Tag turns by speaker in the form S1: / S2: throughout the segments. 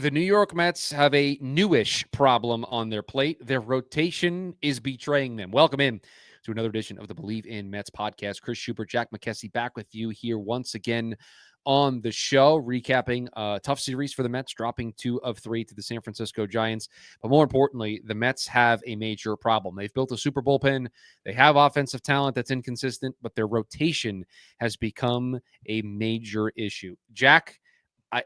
S1: The New York Mets have a newish problem on their plate. Their rotation is betraying them. Welcome in to another edition of the Bleav in Mets podcast. Chris Schubert, Jack McKessie back with you here once again on the show, recapping a tough series for the Mets, dropping 2 of 3 to the San Francisco Giants. But more importantly, the Mets have a major problem. They've built a super bullpen. They have offensive talent that's inconsistent, but their rotation has become a major issue. Jack,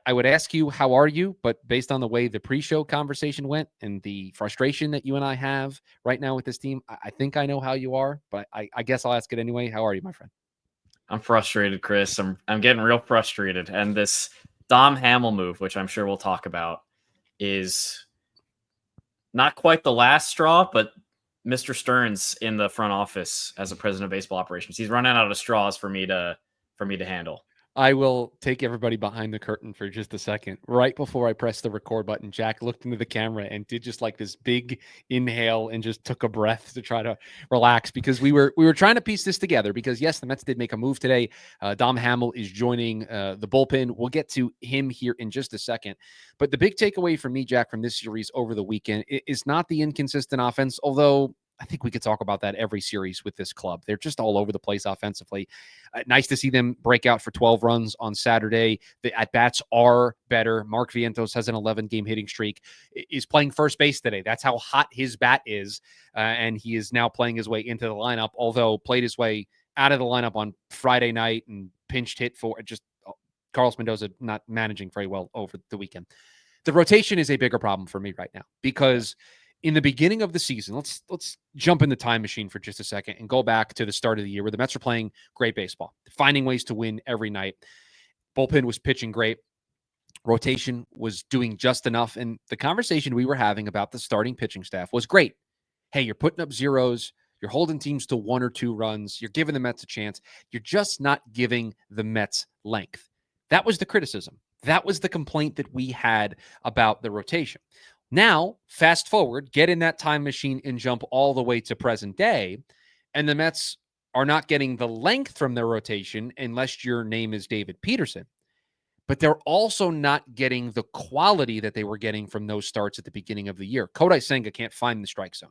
S1: I would ask you, how are you? But based on the way the pre-show conversation went and the frustration that you and I have right now with this team, I think I know how you are, but I guess I'll ask it anyway. How are you, my friend?
S2: I'm frustrated, Chris. I'm getting real frustrated. And this Dom Hamill move, which I'm sure we'll talk about, is not quite the last straw, but Mr. Stearns in the front office as a president of baseball operations. He's running out of straws for me to handle.
S1: I will take everybody behind the curtain for just a second. Right before I pressed the record button, Jack looked into the camera and did just like this big inhale and just took a breath to try to relax, because we were trying to piece this together, because yes, the Mets did make a move today. Dom Hamill is joining the bullpen. We'll get to him here in just a second. But the big takeaway for me, Jack, from this series over the weekend is not the inconsistent offense, although I think we could talk about that every series with this club. They're just all over the place offensively. Nice to see them break out for 12 runs on Saturday. The at-bats are better. Mark Vientos has an 11-game hitting streak. Is playing first base today. That's how hot his bat is. And he is now playing his way into the lineup, although played his way out of the lineup on Friday night and pinched hit for just Carlos Mendoza not managing very well over the weekend. The rotation is a bigger problem for me right now, because in the beginning of the season, let's jump in the time machine for just a second and go back to the start of the year where the Mets are playing great baseball, finding ways to win every night. Bullpen was pitching great. Rotation was doing just enough. And the conversation we were having about the starting pitching staff was great. Hey, you're putting up zeros. You're holding teams to 1 or 2 runs. You're giving the Mets a chance. You're just not giving the Mets length. That was the criticism. That was the complaint that we had about the rotation. Now, fast forward, get in that time machine and jump all the way to present day, and the Mets are not getting the length from their rotation unless your name is David Peterson. But they're also not getting the quality that they were getting from those starts at the beginning of the year. Kodai Senga can't find the strike zone.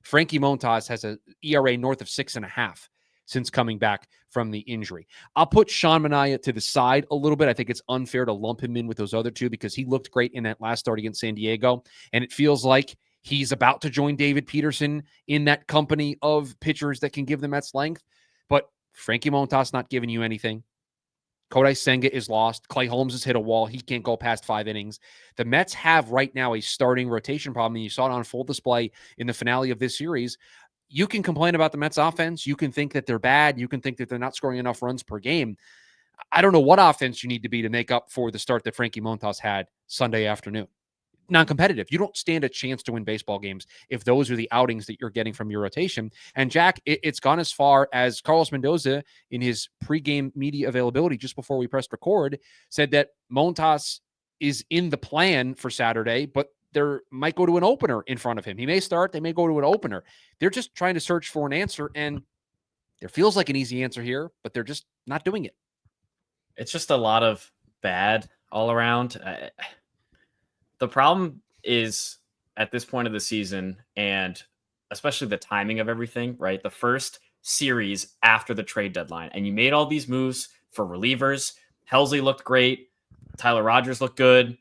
S1: Frankie Montas has an ERA north of 6.5 since coming back from the injury. I'll put Sean Manaea to the side a little bit. I think it's unfair to lump him in with those other two, because he looked great in that last start against San Diego, and it feels like he's about to join David Peterson in that company of pitchers that can give the Mets length. But Frankie Montas not giving you anything. Kodai Senga is lost. Clay Holmes has hit a wall. He can't go past 5 innings. The Mets have right now a starting rotation problem, and you saw it on full display in the finale of this series. You can complain about the Mets offense. You can think that they're bad. You can think that they're not scoring enough runs per game. I don't know what offense you need to be to make up for the start that Frankie Montas had Sunday afternoon. Non-competitive. You don't stand a chance to win baseball games if those are the outings that you're getting from your rotation. And Jack, it's gone as far as Carlos Mendoza in his pregame media availability just before we pressed record said that Montas is in the plan for Saturday, but there might go to an opener in front of him. He may start. They may go to an opener. They're just trying to search for an answer, and there feels like an easy answer here, but they're just not doing it.
S2: It's just a lot of bad all around. The problem is at this point of the season, and especially the timing of everything, right? The first series after the trade deadline, and you made all these moves for relievers. Helsley looked great. Tyler Rogers looked good.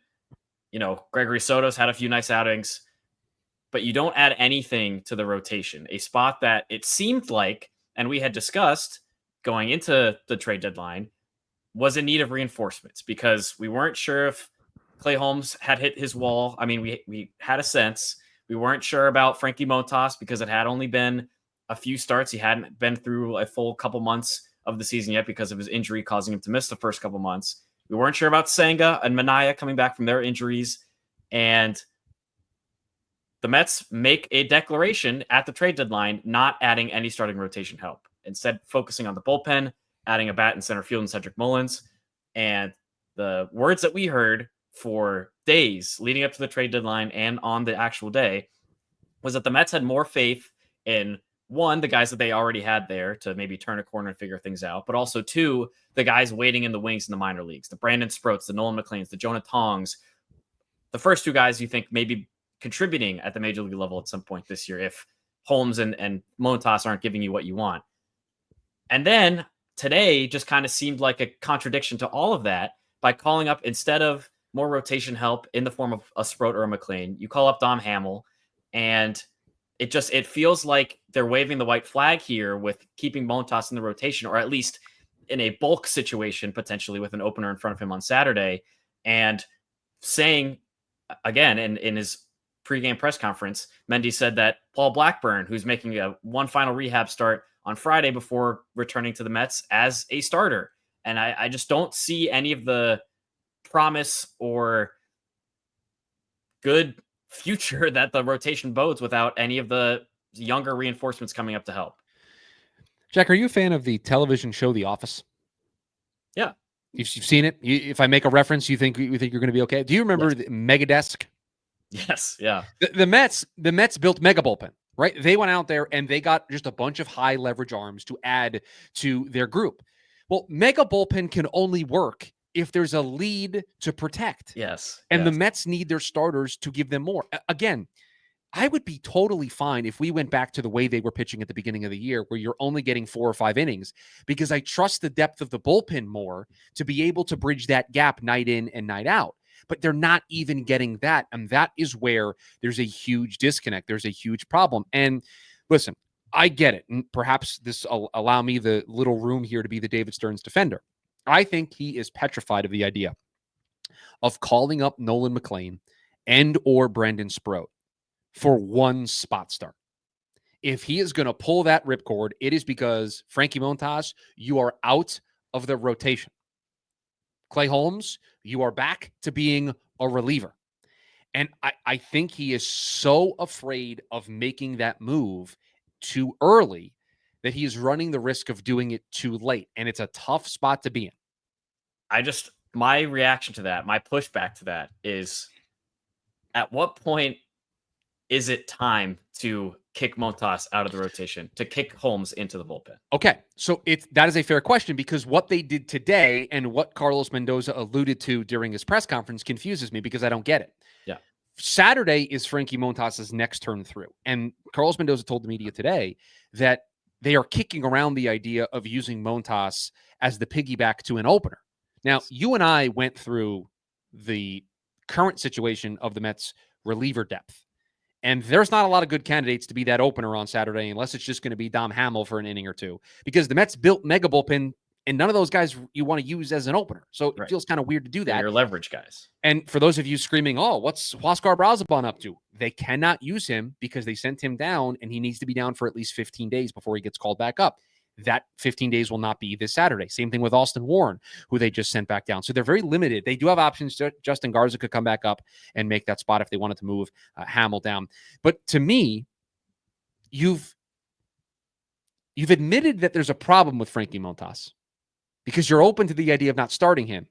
S2: Gregory Soto's had a few nice outings, but you don't add anything to the rotation, a spot that it seemed like, and we had discussed going into the trade deadline, was in need of reinforcements, because we weren't sure if Clay Holmes had hit his wall. I mean, we had a sense. We weren't sure about Frankie Montas because it had only been a few starts. He hadn't been through a full couple months of the season yet because of his injury, causing him to miss the first couple months. We weren't sure about Senga and Manaea coming back from their injuries. And the Mets make a declaration at the trade deadline, not adding any starting rotation help. Instead, focusing on the bullpen, adding a bat in center field in Cedric Mullins. And the words that we heard for days leading up to the trade deadline and on the actual day was that the Mets had more faith in, one, the guys that they already had there to maybe turn a corner and figure things out, but also, two, the guys waiting in the wings in the minor leagues, the Brandon Sproats, the Nolan McLeans, the Jonah Tongs, the first two guys you think maybe contributing at the major league level at some point this year if Holmes and Montas aren't giving you what you want. And then today just kind of seemed like a contradiction to all of that by calling up, instead of more rotation help in the form of a Sproat or a McLean, you call up Dom Hamill, and it feels like they're waving the white flag here with keeping Montas in the rotation, or at least in a bulk situation, potentially with an opener in front of him on Saturday, and saying again in his pregame press conference, Mendy said that Paul Blackburn, who's making one final rehab start on Friday before returning to the Mets as a starter. And I just don't see any of the promise or good future that the rotation bodes without any of the younger reinforcements coming up to help.
S1: Jack, are you a fan of the television show The Office?
S2: Yeah.
S1: You've seen it? If I make a reference, you think you're going to be okay? Do you remember the Megadesk?
S2: Yes. Yeah.
S1: The Mets built Mega Bullpen, right? They went out there and they got just a bunch of high leverage arms to add to their group. Well, Mega Bullpen can only work if there's a lead to protect.
S2: Yes.
S1: And the Mets need their starters to give them more. Again, I would be totally fine if we went back to the way they were pitching at the beginning of the year, where you're only getting 4 or 5 innings, because I trust the depth of the bullpen more to be able to bridge that gap night in and night out. But they're not even getting that. And that is where there's a huge disconnect. There's a huge problem. And listen, I get it. And perhaps this will allow me the little room here to be the David Stearns defender. I think he is petrified of the idea of calling up Nolan McLean and or Brendan Sproat for one spot start. If he is going to pull that ripcord, it is because, Frankie Montas, you are out of the rotation. Clay Holmes, you are back to being a reliever. And I think he is so afraid of making that move too early that he is running the risk of doing it too late. And it's a tough spot to be in.
S2: My reaction to that, my pushback to that is, at what point is it time to kick Montas out of the rotation, to kick Holmes into the bullpen?
S1: Okay, so that is a fair question, because what they did today and what Carlos Mendoza alluded to during his press conference confuses me, because I don't get it.
S2: Yeah.
S1: Saturday is Frankie Montas's next turn through. And Carlos Mendoza told the media today that they are kicking around the idea of using Montas as the piggyback to an opener. Now, you and I went through the current situation of the Mets reliever depth. And there's not a lot of good candidates to be that opener on Saturday, unless it's just going to be Dom Hamill for an inning or two, because the Mets built Mega Bullpen, and none of those guys you want to use as an opener. So it feels kind of weird to do that.
S2: They're your leverage guys.
S1: And for those of you screaming, oh, what's Huascar Brazoban up to? They cannot use him because they sent him down, and he needs to be down for at least 15 days before he gets called back up. That 15 days will not be this Saturday. Same thing with Austin Warren, who they just sent back down. So they're very limited. They do have options. Justin Garza could come back up and make that spot if they wanted to move Hamill down. But to me, you've admitted that there's a problem with Frankie Montas because you're open to the idea of not starting him.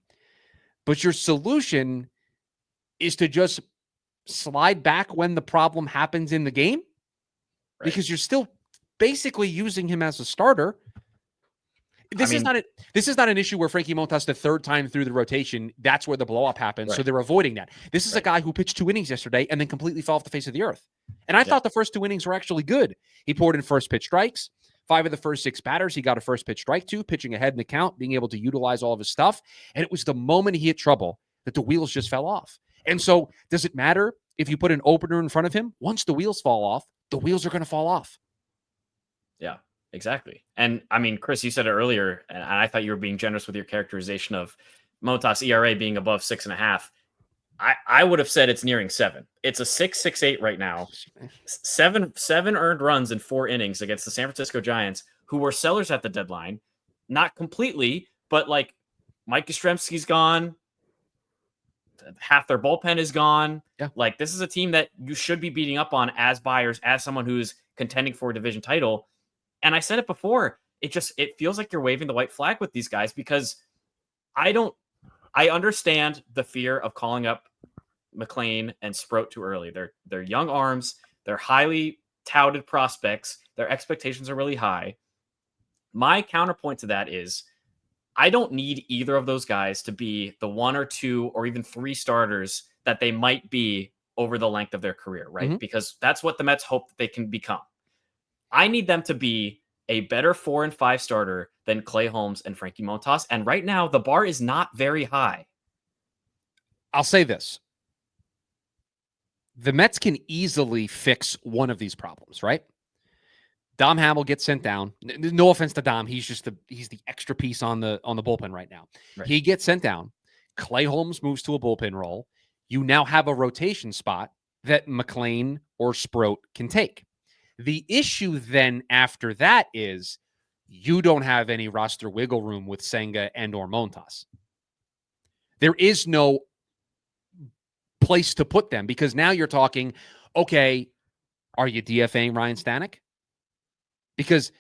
S1: But your solution is to just slide back when the problem happens in the game, because you're still basically using him as a starter. This is not an issue where Frankie Montas, the third time through the rotation, that's where the blow up happens. So they're avoiding that. This is a guy who pitched 2 innings yesterday and then completely fell off the face of the earth. And I thought the first 2 innings were actually good. He poured in first pitch strikes. 5 of the first 6 batters, he got a first pitch strike to, pitching ahead in the count, being able to utilize all of his stuff. And it was the moment he hit trouble that the wheels just fell off. And so does it matter if you put an opener in front of him? Once the wheels fall off, the wheels are going to fall off.
S2: Yeah, exactly. And I mean, Chris, you said it earlier, and I thought you were being generous with your characterization of Montas' ERA being above 6.5. I would have said it's nearing 7. It's a 6.68 right now. Seven earned runs in 4 innings against the San Francisco Giants, who were sellers at the deadline. Not completely, but like Mike Yastrzemski's gone. Half their bullpen is gone.
S1: Yeah.
S2: Like, this is a team that you should be beating up on as buyers, as someone who's contending for a division title. And I said it before, it feels like you're waving the white flag with these guys, because I understand the fear of calling up McLean and Sproat too early. They're young arms. They're highly touted prospects. Their expectations are really high. My counterpoint to that is, I don't need either of those guys to be the 1 or 2 or even 3 starters that they might be over the length of their career, right? Because that's what the Mets hope that they can become. I need them to be a better 4 and 5 starter than Clay Holmes and Frankie Montas. And right now, the bar is not very high.
S1: I'll say this. The Mets can easily fix one of these problems, right? Dom Hamill gets sent down. No offense to Dom, he's the extra piece on the bullpen right now.
S2: Right.
S1: He gets sent down. Clay Holmes moves to a bullpen role. You now have a rotation spot that McLean or Sproat can take. The issue then after that is you don't have any roster wiggle room with Senga and or Montas. There is no place to put them because now you're talking, okay, are you DFAing Ryan Stanek? Because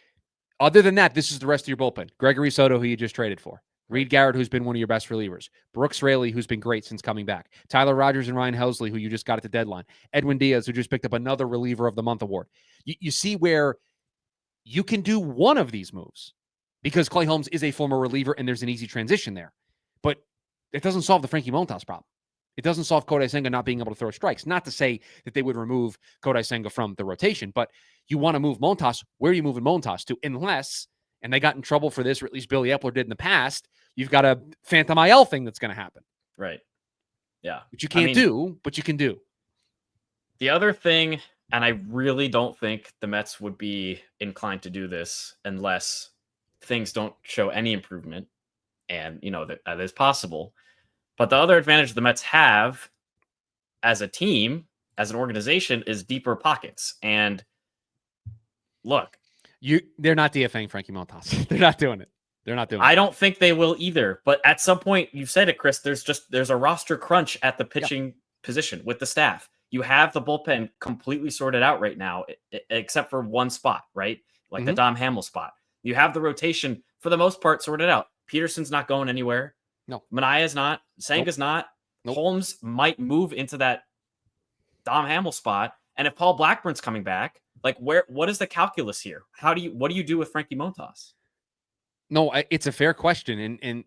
S1: other than that, this is the rest of your bullpen. Gregory Soto, who you just traded for. Reed Garrett, who's been one of your best relievers. Brooks Raley, who's been great since coming back. Tyler Rogers and Ryan Helsley, who you just got at the deadline. Edwin Diaz, who just picked up another Reliever of the Month award. You see where you can do one of these moves because Clay Holmes is a former reliever and there's an easy transition there. But it doesn't solve the Frankie Montas problem. It doesn't solve Kodai Senga not being able to throw strikes. Not to say that they would remove Kodai Senga from the rotation, but you want to move Montas. Where are you moving Montas to? Unless, and they got in trouble for this, or at least Billy Epler did in the past, you've got a Phantom IL thing that's going to happen.
S2: Right. Yeah.
S1: Which you can't do, but you can do.
S2: The other thing, and I really don't think the Mets would be inclined to do this unless things don't show any improvement, and that is possible. But the other advantage the Mets have as a team, as an organization, is deeper pockets. And look,
S1: they're not DFAing Frankie Montas. They're not doing it. They're not doing it.
S2: I don't think they will either. But at some point, you said it, Chris, there's a roster crunch at the pitching position with the staff. You have the bullpen completely sorted out right now, except for one spot, right? Like the Dom Hamill spot. You have the rotation, for the most part, sorted out. Peterson's not going anywhere.
S1: No.
S2: Manaya's not. Senga's not. Holmes might move into that Dom Hamill spot. And if Paul Blackburn's coming back, like what is the calculus here? What do you do with Frankie Montas?
S1: No, it's a fair question. And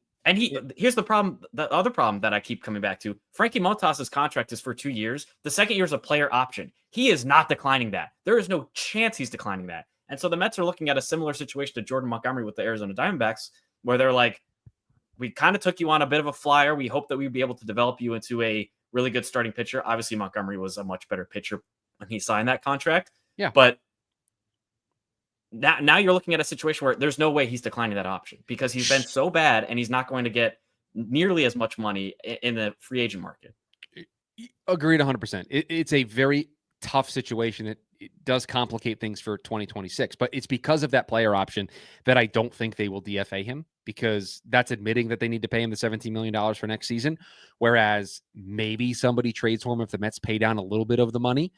S2: here's the problem. The other problem that I keep coming back to, Frankie Montas's contract is for 2 years. The second year is a player option. He is not declining that. There is no chance he's declining that. And so the Mets are looking at a similar situation to Jordan Montgomery with the Arizona Diamondbacks, where they're like, we kind of took you on a bit of a flyer. We hope that we'd be able to develop you into a really good starting pitcher. Obviously, Montgomery was a much better pitcher when he signed that contract.
S1: Yeah.
S2: But now you're looking at a situation where there's no way he's declining that option because he's been so bad and he's not going to get nearly as much money in the free agent market.
S1: Agreed 100%. It's a very tough situation. It does complicate things for 2026, but it's because of that player option that I don't think they will DFA him, because that's admitting that they need to pay him the $17 million for next season. Whereas maybe somebody trades for him if the Mets pay down a little bit of the money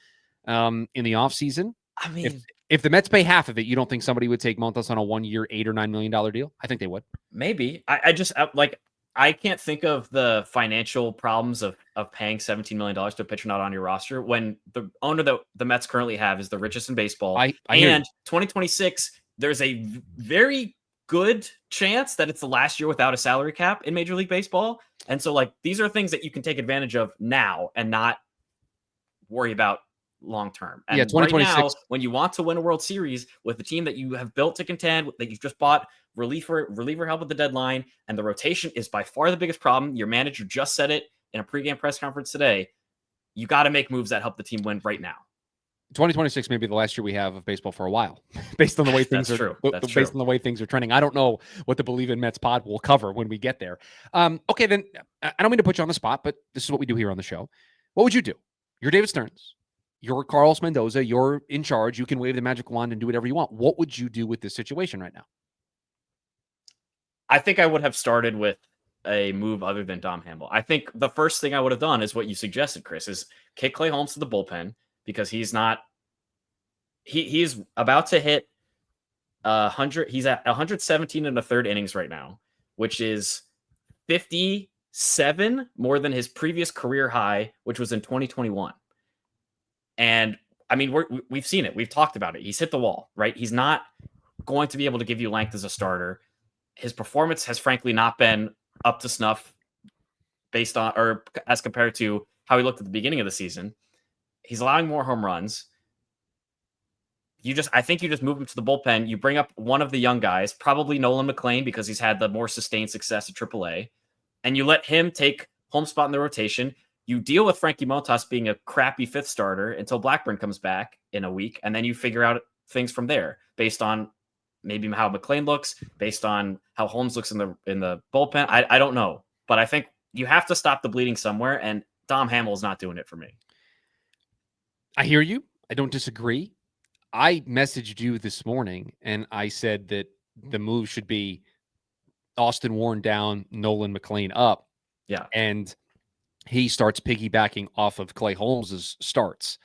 S1: in the offseason.
S2: I mean,
S1: if the Mets pay half of it, you don't think somebody would take Montas on a 1 year, $8 or $9 million deal? I think they would.
S2: Maybe. I can't think of the financial problems of paying $17 million to a pitcher not on your roster when the owner that the Mets currently have is the richest in baseball. And 2026, there's a very good chance that it's the last year without a salary cap in Major League Baseball. And so these are things that you can take advantage of now and not worry about long term. And
S1: 2026.
S2: Right now, when you want to win a World Series with the team that you have built to contend, that you've just bought reliever help at the deadline, and the rotation is by far the biggest problem. Your manager just said it in a pregame press conference today. You got to make moves that help the team win right now.
S1: 2026 may be the last year we have of baseball for a while, based on the way things are. Based on the way things are trending. I don't know what the Bleav in Mets pod will cover when we get there. Okay, then I don't mean to put you on the spot, but this is what we do here on the show. What would you do? You're David Stearns. You're Carlos Mendoza. You're in charge. You can wave the magic wand and do whatever you want. What would you do with this situation right now?
S2: I think I would have started with a move other than Dom Hamill. I think the first thing I would have done is what you suggested, Chris, is kick Clay Holmes to the bullpen, because he's about to hit 100. He's at 117 in the third innings right now, which is 57 more than his previous career high, which was in 2021. And I mean, we've seen it. We've talked about it. He's hit the wall, right? He's not going to be able to give you length as a starter. His performance has frankly not been up to snuff based on, or as compared to how he looked at the beginning of the season. He's allowing more home runs. I think you just move him to the bullpen. You bring up one of the young guys, probably Nolan McLean, because he's had the more sustained success at AAA, and you let him take home spot in the rotation. You deal with Frankie Montas being a crappy fifth starter until Blackburn comes back in a week, and then you figure out things from there based on maybe how McLean looks, based on how Holmes looks in the bullpen. I don't know, but I think you have to stop the bleeding somewhere, and Dom Hamill is not doing it for me.
S1: I hear you. I don't disagree. I messaged you this morning, and I said that the move should be Austin Warren down, Nolan McLean up.
S2: Yeah.
S1: And he starts piggybacking off of Clay Holmes's starts,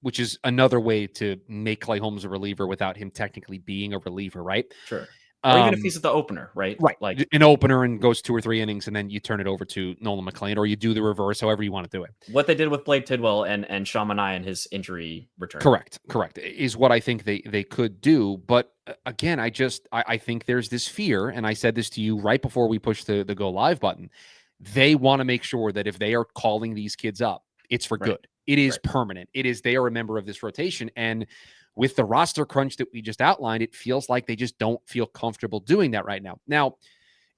S1: which is another way to make Clay Holmes a reliever without him technically being a reliever, right?
S2: Sure. Or even if he's the opener, right?
S1: Right.
S2: Like
S1: an opener and goes 2 or 3 innings, and then you turn it over to Nolan McLean, or you do the reverse, however you want to do it.
S2: What they did with Bleav Tidwell and Sean Manaea in his injury return.
S1: Correct. Is what I think they could do. But again, I think there's this fear, and I said this to you right before we pushed the go live button. They want to make sure that if they are calling these kids up, it's for good. It is permanent. It is they are a member of this rotation. And with the roster crunch that we just outlined, it feels like they just don't feel comfortable doing that right now. Now,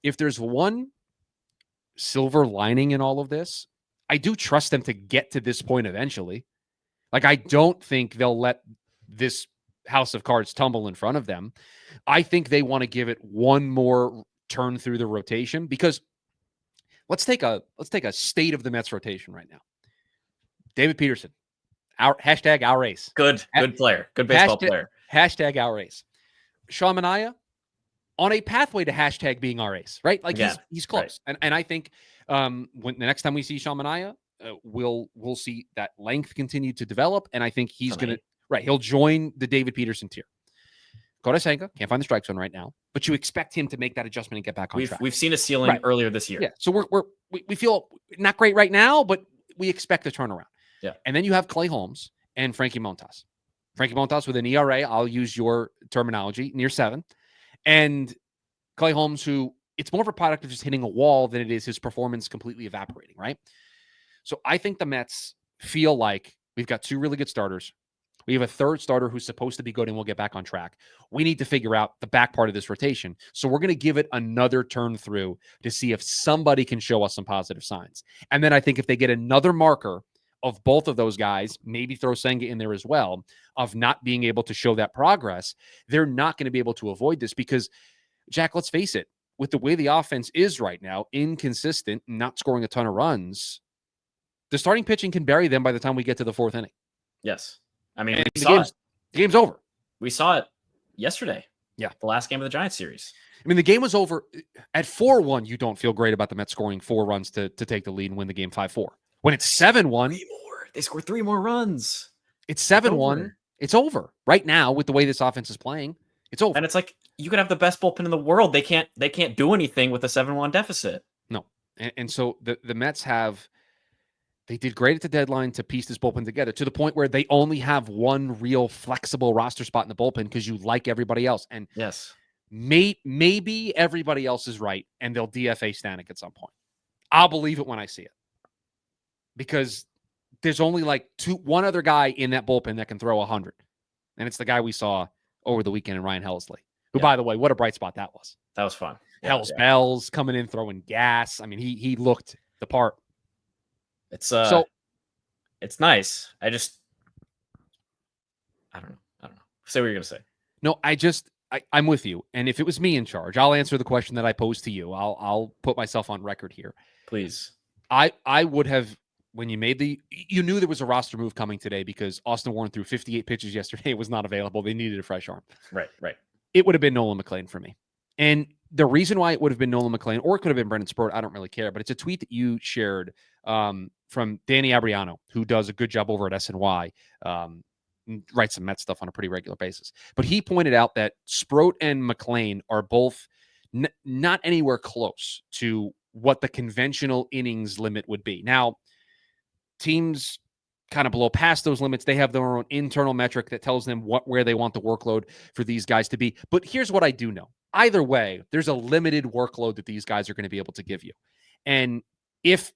S1: if there's one silver lining in all of this, I do trust them to get to this point eventually. Like, I don't think they'll let this house of cards tumble in front of them. I think they want to give it one more turn through the rotation, because let's take a state of the Mets rotation right now. David Peterson, our ace.
S2: Good player. Good baseball player.
S1: Our ace. Sean Manaea on a pathway to being our ace, right? Like he's close. Right. And I think when the next time we see Sean Manaea, we'll see that length continue to develop. And I think he's going to, he'll join the David Peterson tier. Kodasenka, can't find the strike zone right now, but you expect him to make that adjustment and get back on track.
S2: We've seen a ceiling earlier this year.
S1: Yeah. So we feel not great right now, but we expect a turnaround.
S2: Yeah.
S1: And then you have Clay Holmes and Frankie Montas. Frankie Montas with an ERA, I'll use your terminology, near 7. And Clay Holmes, who it's more of a product of just hitting a wall than it is his performance completely evaporating, right? So I think the Mets feel like we've got 2 really good starters. We have a third starter who's supposed to be good, and we'll get back on track. We need to figure out the back part of this rotation. So we're going to give it another turn through to see if somebody can show us some positive signs. And then I think if they get another marker of both of those guys, maybe throw Senga in there as well, of not being able to show that progress, they're not going to be able to avoid this because, Jack, let's face it, with the way the offense is right now, inconsistent, not scoring a ton of runs, the starting pitching can bury them by the time we get to the 4th inning.
S2: Yes. I mean, the
S1: game's over.
S2: We saw it yesterday.
S1: Yeah.
S2: The last game of the Giants series.
S1: I mean, the game was over at 4-1. You don't feel great about the Mets scoring 4 runs to take the lead and win the game 5-4. When it's 7-1,
S2: they scored 3 more runs.
S1: It's 7-1. It's over right now with the way this offense is playing. It's over.
S2: And it's like you could have the best bullpen in the world. They can't do anything with a 7-1 deficit.
S1: No. And so the Mets they did great at the deadline to piece this bullpen together to the point where they only have one real flexible roster spot in the bullpen because you like everybody else. And
S2: yes,
S1: maybe everybody else is right and they'll DFA Stanek at some point. I'll believe it when I see it. Because there's only like one other guy in that bullpen that can throw 100. And it's the guy we saw over the weekend in Ryan Helsley, who, by the way, what a bright spot that was.
S2: That was fun.
S1: Hells bells coming in, throwing gas. I mean, he looked the part.
S2: It's nice. I don't know. Say what you're gonna say.
S1: No, I'm with you. And if it was me in charge, I'll answer the question that I posed to you. I'll put myself on record here.
S2: Please.
S1: I would have, when you knew there was a roster move coming today because Austin Warren threw 58 pitches yesterday. It was not available. They needed a fresh arm.
S2: Right.
S1: It would have been Nolan McLean for me. And the reason why it would have been Nolan McLean, or it could have been Brendan Sprott, I don't really care, but it's a tweet that you shared from Danny Abriano, who does a good job over at SNY, writes some Met stuff on a pretty regular basis. But he pointed out that Sprott and McLean are both not anywhere close to what the conventional innings limit would be. Now, teams kind of blow past those limits. They have their own internal metric that tells them where they want the workload for these guys to be. But here's what I do know. Either way, there's a limited workload that these guys are going to be able to give you. And if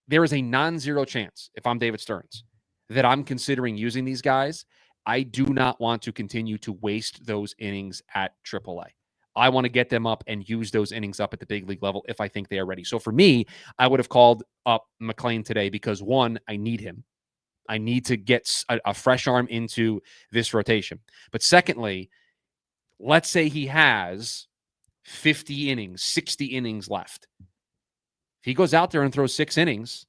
S1: there is a non-zero chance, if I'm David Stearns, that I'm considering using these guys. I do not want to continue to waste those innings at AAA. I want to get them up and use those innings up at the big league level if I think they are ready. So for me, I would have called up McLean today because, one, I need him. I need to get a fresh arm into this rotation. But secondly, let's say he has 50 innings, 60 innings left. If he goes out there and throws 6 innings,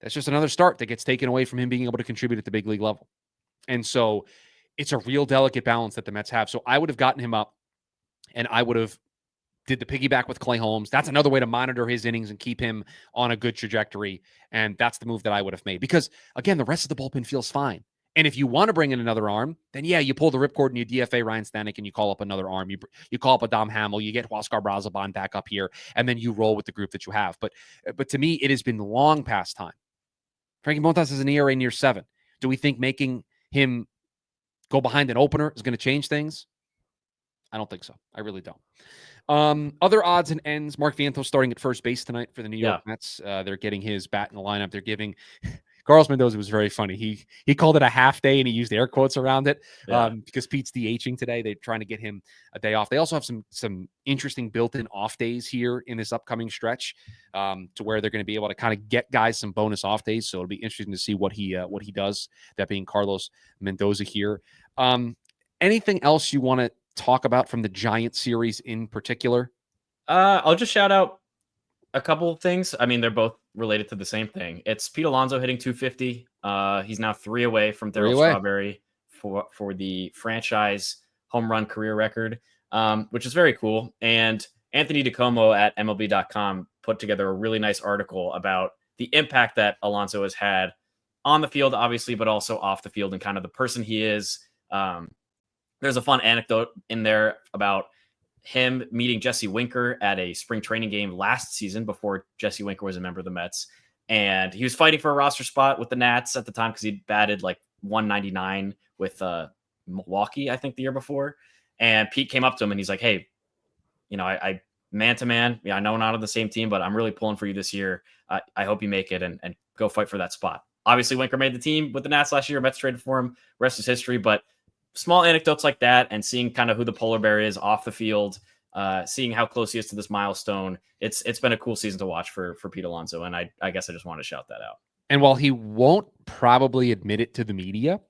S1: that's just another start that gets taken away from him being able to contribute at the big league level. And so it's a real delicate balance that the Mets have. So I would have gotten him up and I would have did the piggyback with Clay Holmes. That's another way to monitor his innings and keep him on a good trajectory. And that's the move that I would have made because, again, the rest of the bullpen feels fine. And if you want to bring in another arm, then yeah, you pull the ripcord and you DFA Ryan Stanek and you call up another arm. You call up a Dom Hamill, you get Huascar Brazoban back up here, and then you roll with the group that you have. But to me, it has been long past time. Frankie Montas has an ERA near 7. Do we think making him go behind an opener is going to change things? I don't think so. I really don't. Other odds and ends. Mark Vientos starting at first base tonight for the New York Mets. They're getting his bat in the lineup. They're giving Carlos Mendoza was very funny. He called it a half day and he used air quotes around it because Pete's DHing today. They're trying to get him a day off. They also have some interesting built-in off days here in this upcoming stretch to where they're going to be able to kind of get guys some bonus off days. So it'll be interesting to see what he does. That being Carlos Mendoza here. Anything else you want to talk about from the Giant series in particular?
S2: I'll just shout out a couple of things. I mean, they're both related to the same thing. It's Pete Alonso hitting 250. He's now 3 away from Darryl Strawberry for the franchise home run career record, which is very cool. And Anthony DiComo at MLB.com put together a really nice article about the impact that Alonso has had on the field, obviously, but also off the field and kind of the person he is. There's a fun anecdote in there about him meeting Jesse Winker at a spring training game last season before Jesse Winker was a member of the Mets. And he was fighting for a roster spot with the Nats at the time because he batted like 199 with Milwaukee, I think, the year before. And Pete came up to him and he's like, hey, I man to man, I know we're not on the same team, but I'm really pulling for you this year. I hope you make it and go fight for that spot. Obviously, Winker made the team with the Nats last year. Mets traded for him. Rest is history. But small anecdotes like that and seeing kind of who the polar bear is off the field, seeing how close he is to this milestone. It's been a cool season to watch for Pete Alonso. And I guess I just want to shout that out.
S1: And while he won't probably admit it to the media,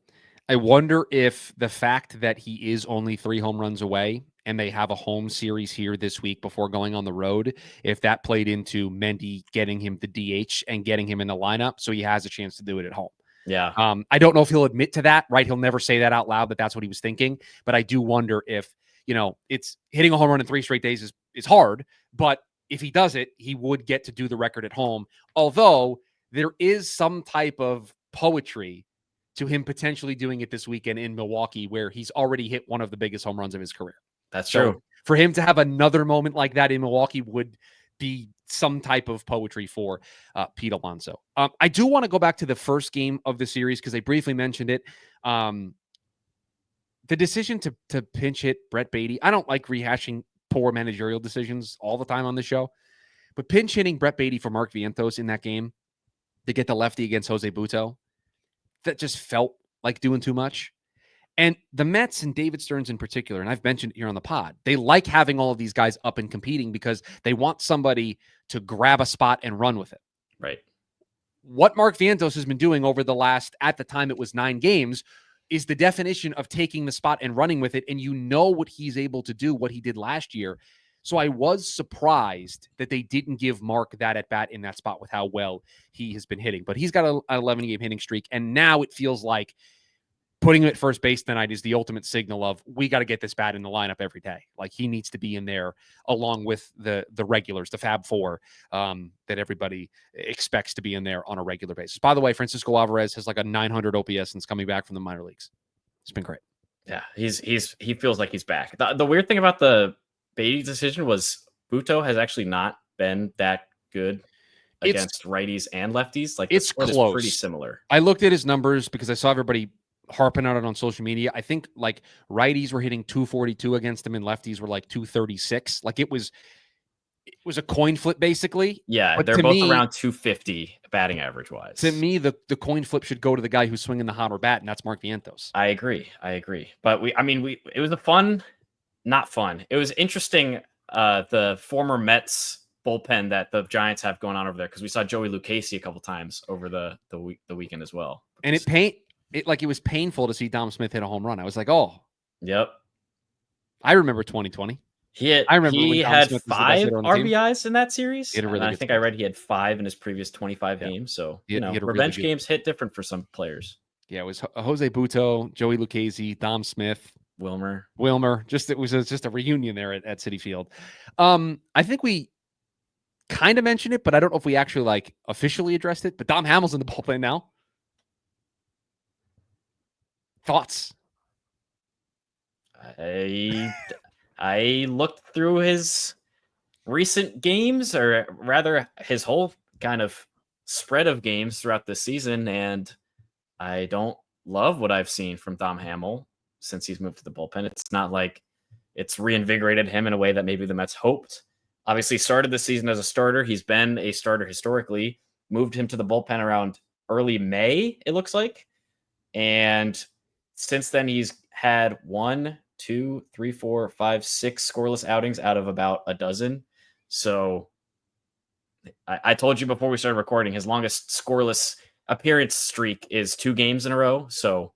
S1: I wonder if the fact that he is only 3 home runs away and they have a home series here this week before going on the road, if that played into Mendy getting him the DH and getting him in the lineup so he has a chance to do it at home.
S2: Yeah.
S1: I don't know if he'll admit to that, right? He'll never say that out loud, that that's what he was thinking. But I do wonder if, it's hitting a home run in 3 straight days is hard. But if he does it, he would get to do the record at home. Although there is some type of poetry to him potentially doing it this weekend in Milwaukee, where he's already hit one of the biggest home runs of his career.
S2: That's true.
S1: For him to have another moment like that in Milwaukee would be some type of poetry for Pete Alonso. I do want to go back to the first game of the series because I briefly mentioned it. The decision to pinch hit Brett Baty. I don't like rehashing poor managerial decisions all the time on the show, but pinch hitting Brett Baty for Mark Vientos in that game to get the lefty against Jose Butto, that just felt like doing too much. And the Mets and David Stearns in particular, and I've mentioned it here on the pod, they like having all of these guys up and competing because they want somebody to grab a spot and run with it.
S2: Right.
S1: What Mark Vientos has been doing over the last, at the time it was 9 games, is the definition of taking the spot and running with it. And you know what he's able to do, what he did last year. So I was surprised that they didn't give Mark that at bat in that spot with how well he has been hitting. But he's got an 11-game hitting streak. And now it feels like putting him at first base tonight is the ultimate signal of we got to get this bat in the lineup every day. Like he needs to be in there along with the regulars, the Fab Four that everybody expects to be in there on a regular basis. By the way, Francisco Alvarez has like a 900 OPS since coming back from the minor leagues. It's been great.
S2: Yeah, he feels like he's back. The weird thing about the Beatty decision was Butto has actually not been that good against righties and lefties. Like
S1: it's close,
S2: pretty similar.
S1: I looked at his numbers because I saw everybody harping on it on social media. I think like righties were hitting 242 against him and lefties were like 236. Like it was it was a coin flip basically.
S2: Yeah,
S1: But
S2: they're
S1: to
S2: both
S1: me,
S2: around 250 batting average wise.
S1: the coin flip should go to the guy who's swinging the hotter bat, and that's Mark Vientos.
S2: I agree. But it was a fun, not fun. It was interesting. The former Mets bullpen that the Giants have going on over there, because we saw Joey Lucchesi a couple times over the weekend as well.
S1: And it was painful to see Dom Smith hit a home run. I was like, oh,
S2: yep.
S1: I remember 2020.
S2: I remember
S1: when
S2: he
S1: Dom
S2: had
S1: Smith was the best
S2: 5
S1: hitter on the team.
S2: RBIs in that series.
S1: He had a really
S2: and I
S1: good
S2: think
S1: stretch.
S2: I read he had 5 in his previous 25 games. So,
S1: He had a really
S2: revenge
S1: good-
S2: games hit different for some players.
S1: Yeah, it was Jose Butto, Joey Lucchesi, Dom Smith,
S2: Wilmer.
S1: It was just a reunion there at Citi Field. I think we kind of mentioned it, but I don't know if we actually like officially addressed it. But Dom Hamill's in the bullpen now. Thoughts?
S2: I looked through his recent games, or rather his whole kind of spread of games throughout the season, and I don't love what I've seen from Dom Hamill since he's moved to the bullpen. It's not like it's reinvigorated him in a way that maybe the Mets hoped. Obviously started the season as a starter. He's been a starter historically. Moved him to the bullpen around early May, it looks like. And since then, he's had 1, 2, 3, 4, 5, 6 scoreless outings out of about a dozen. So I told you before we started recording, his longest scoreless appearance streak is 2 games in a row. So,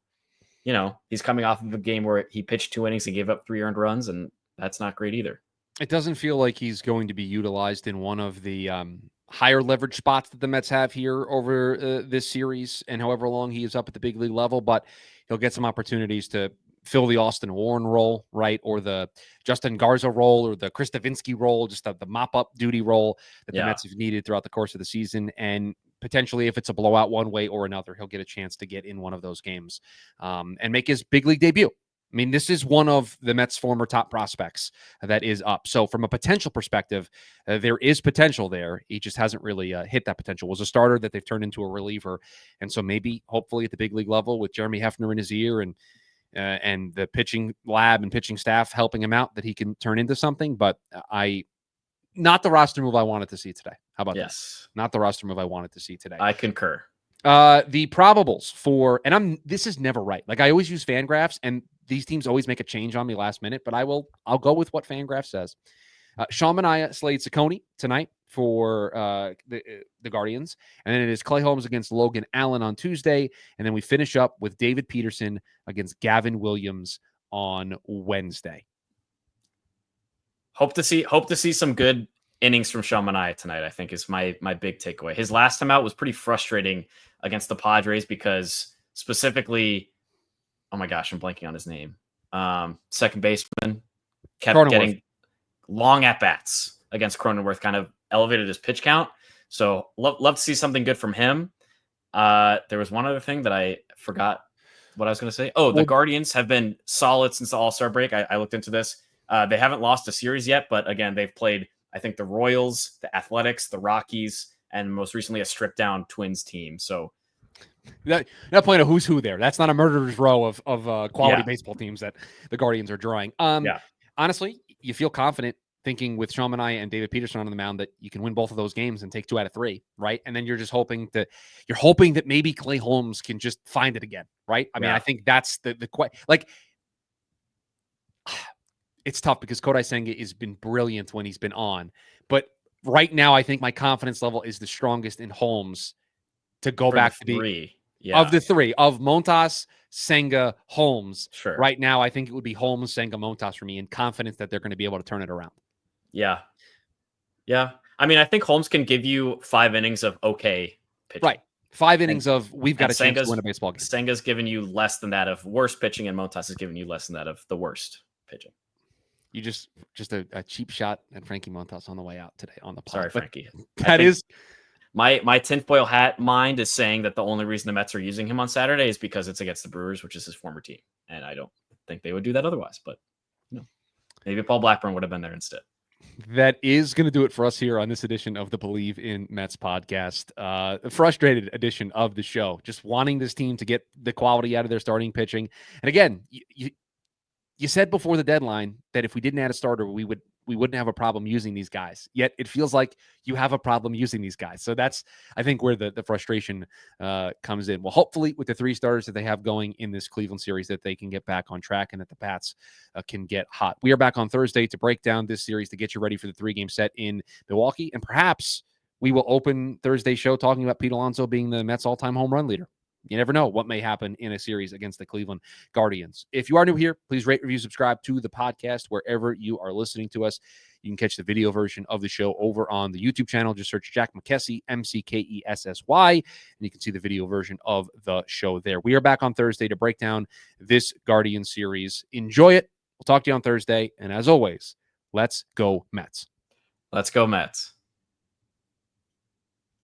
S2: he's coming off of a game where he pitched 2 innings and gave up 3 earned runs, and that's not great either.
S1: It doesn't feel like he's going to be utilized in one of the higher leverage spots that the Mets have here over this series and however long he is up at the big league level, but he'll get some opportunities to fill the Austin Warren role, right? Or the Justin Garza role, or the Chris Davinsky role, just the mop-up duty role that the Mets have needed throughout the course of the season. And potentially, if it's a blowout one way or another, he'll get a chance to get in one of those games and make his big league debut. I mean, this is one of the Mets' former top prospects that is up. So from a potential perspective, there is potential there. He just hasn't really hit that potential. Was a starter that they've turned into a reliever. And so maybe, hopefully, at the big league level with Jeremy Hefner in his ear and the pitching lab and pitching staff helping him out, that he can turn into something. But not the roster move I wanted to see today. How about that? Not the roster move I wanted to see today.
S2: I concur.
S1: The probables for, and this is never right. Like, I always use Fangraphs, and these teams always make a change on me last minute, but I'll go with what Fangraphs says. Sean Manaea, Slade Ciccone tonight for the Guardians, and then it is Clay Holmes against Logan Allen on Tuesday, and then we finish up with David Peterson against Gavin Williams on Wednesday.
S2: Hope to see some good innings from Sean Manaea tonight, I think, is my big takeaway. His last time out was pretty frustrating against the Padres because specifically, oh my gosh, I'm blanking on his name. Second baseman kept getting long at-bats against Cronenworth, kind of elevated his pitch count. So love to see something good from him. There was one other thing that I forgot what I was going to say. Oh, the Guardians have been solid since the All-Star break. I looked into this. They haven't lost a series yet, but again, they've played, I think, the Royals, the Athletics, the Rockies, and most recently a stripped-down Twins team. So
S1: not playing a who's who there. That's not a murderer's row of quality baseball teams that the Guardians are drawing. Honestly, you feel confident thinking with Sean Manaea and David Peterson on the mound that you can win both of those games and take 2 out of 3, right? And then you're just hoping that maybe Clay Holmes can just find it again, right? I mean, I think that's it's tough because Kodai Senga has been brilliant when he's been on, but right now I think my confidence level is the strongest in Holmes to go back to the 3 of the 3 of Montas, Senga, Holmes.
S2: Sure.
S1: Right now, I think it would be Holmes, Senga, Montas for me, and confidence that they're going to be able to turn it around.
S2: Yeah. I mean, I think Holmes can give you 5 innings of okay pitching.
S1: Right. 5 innings of we've got a chance to win a baseball game.
S2: Senga's given you less than that of worst pitching, and Montas has given you less than that of the worst pitching.
S1: You just a cheap shot at Frankie Montas on the way out today on the pod.
S2: Sorry, Frankie.
S1: That is
S2: my tinfoil hat mind is saying that the only reason the Mets are using him on Saturday is because it's against the Brewers, which is his former team, and I don't think they would do that otherwise. But maybe Paul Blackburn would have been there instead.
S1: That is going to do it for us here on this edition of the Bleav in Mets podcast. A frustrated edition of the show, just wanting this team to get the quality out of their starting pitching. And again, you said before the deadline that if we didn't add a starter, we would we wouldn't have a problem using these guys. Yet it feels like you have a problem using these guys. So that's, I think, where the frustration comes in. Well, hopefully with the 3 starters that they have going in this Cleveland series, that they can get back on track and that the Pats can get hot. We are back on Thursday to break down this series, to get you ready for the 3-game set in Milwaukee. And perhaps we will open Thursday's show talking about Pete Alonso being the Mets all-time home run leader. You never know what may happen in a series against the Cleveland Guardians. If you are new here, please rate, review, subscribe to the podcast wherever you are listening to us. You can catch the video version of the show over on the YouTube channel. Just search Jack McKessy, McKessy, and you can see the video version of the show there. We are back on Thursday to break down this Guardian series. Enjoy it. We'll talk to you on Thursday. And as always, let's go Mets.
S2: Let's go Mets.